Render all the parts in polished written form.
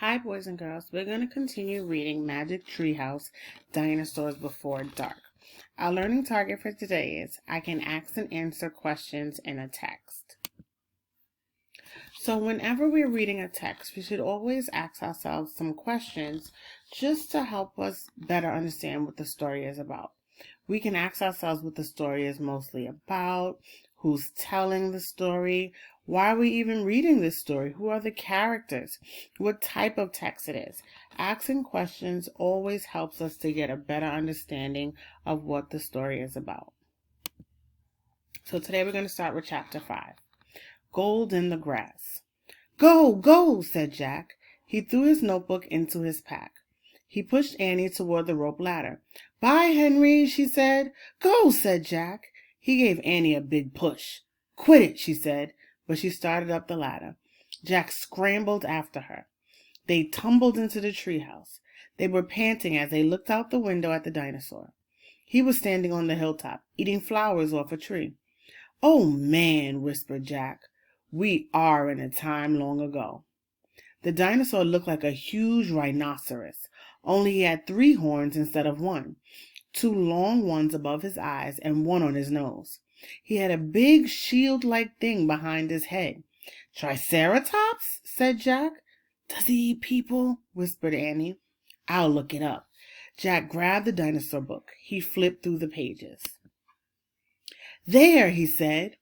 Hi, boys and girls. We're going to continue reading Magic Treehouse, Dinosaurs Before Dark. Our learning target for today is I can ask and answer questions in a text. So whenever we're reading a text, we should always ask ourselves some questions just to help us better understand what the story is about. We can ask ourselves what the story is mostly about, who's telling the story, why are we even reading this story, who are the characters, what type of text it is. Asking questions always helps us to get a better understanding of what the story is about. So today we're going to start with chapter 5, Gold in the Grass. Go, go, said Jack. He threw his notebook into his pack. He pushed Annie toward the rope ladder. Bye, Henry, she said. Go, said Jack. He gave Annie a big push. Quit it, she said, but she started up the ladder. Jack scrambled after her. They tumbled into the treehouse. They were panting as they looked out the window at the dinosaur. He was standing on the hilltop, eating flowers off a tree. Oh, man, whispered Jack. We are in a time long ago. The dinosaur looked like a huge rhinoceros, only he had 3 horns instead of 1, 2 long ones above his eyes and 1 on his nose. He had a big shield-like thing behind his head. Triceratops? Said Jack. Does he eat people? Whispered Annie. I'll look it up. Jack grabbed the dinosaur book. He flipped through the pages. There, he said.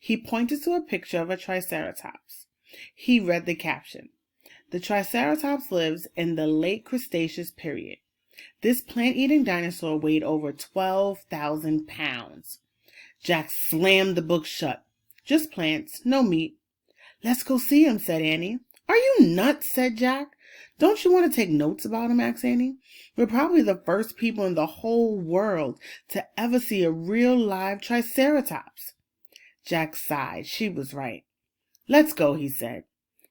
He pointed to a picture of a Triceratops. He read the caption. The Triceratops lives in the late Cretaceous period. This plant-eating dinosaur weighed over 12,000 pounds. Jack slammed the book shut. Just plants, no meat. Let's go see him, said Annie. Are you nuts, said Jack. Don't you want to take notes about him, asked Annie. We're probably the first people in the whole world to ever see a real live Triceratops. Jack sighed. She was right. Let's go, he said.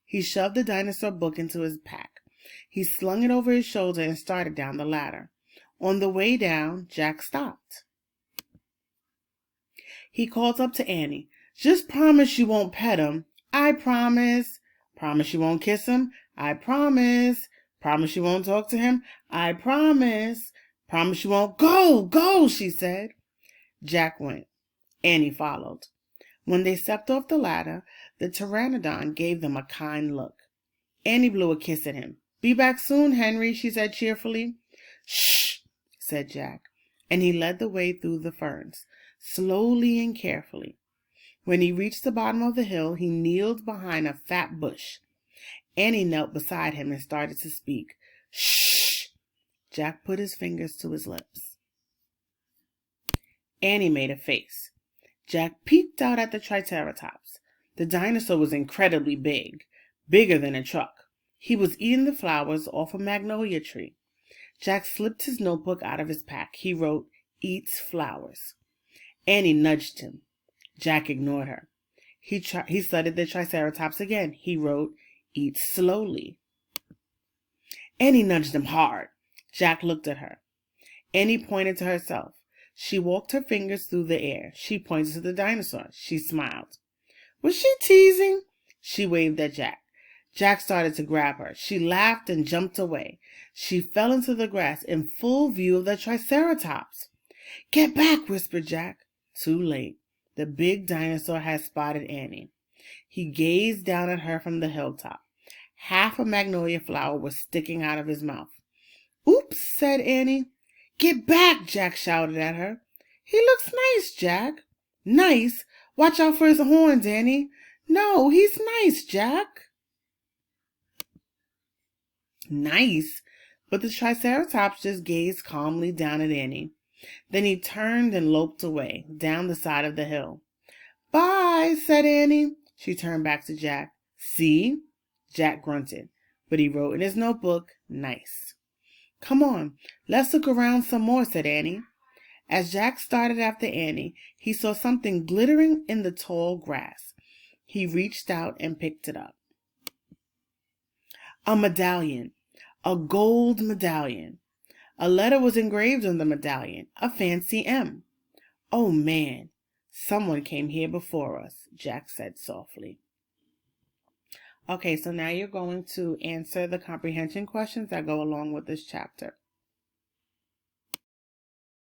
He shoved the dinosaur book into his pack. He slung it over his shoulder and started down the ladder. On the way down, Jack stopped. He called up to Annie. Just promise you won't pet him. I promise. Promise you won't kiss him. I promise. Promise you won't talk to him. I promise. Promise you won't. Go, go, she said. Jack went. Annie followed. When they stepped off the ladder, the pteranodon gave them a kind look. Annie blew a kiss at him. Be back soon, Henry, she said cheerfully. Shh, said Jack, and he led the way through the ferns, slowly and carefully. When he reached the bottom of the hill, he kneeled behind a fat bush. Annie knelt beside him and started to speak. Shh! Jack put his fingers to his lips. Annie made a face. Jack peeked out at the Triceratops. The dinosaur was incredibly big, bigger than a truck. He was eating the flowers off a magnolia tree. Jack slipped his notebook out of his pack. He wrote, Eats flowers. Annie nudged him. Jack ignored her. He studied the Triceratops again. He wrote, Eats slowly. Annie nudged him hard. Jack looked at her. Annie pointed to herself. She walked her fingers through the air. She pointed to the dinosaur. She smiled. Was she teasing? She waved at Jack. Jack started to grab her. She laughed and jumped away. She fell into the grass in full view of the Triceratops. Get back, whispered Jack. Too late. The big dinosaur had spotted Annie. He gazed down at her from the hilltop. Half a magnolia flower was sticking out of his mouth. Oops, said Annie. Get back, Jack shouted at her. He looks nice, Jack. Nice? Watch out for his horns, Annie. No, he's nice, Jack. Nice? But the Triceratops just gazed calmly down at Annie. Then he turned and loped away, down the side of the hill. Bye, said Annie. She turned back to Jack. See? Jack grunted, but he wrote in his notebook, nice. Come on, let's look around some more, said Annie. As Jack started after Annie, he saw something glittering in the tall grass. He reached out and picked it up. A medallion, a gold medallion. A letter was engraved on the medallion, a fancy M. Oh, man, someone came here before us, Jack said softly. Okay, so now you're going to answer the comprehension questions that go along with this chapter.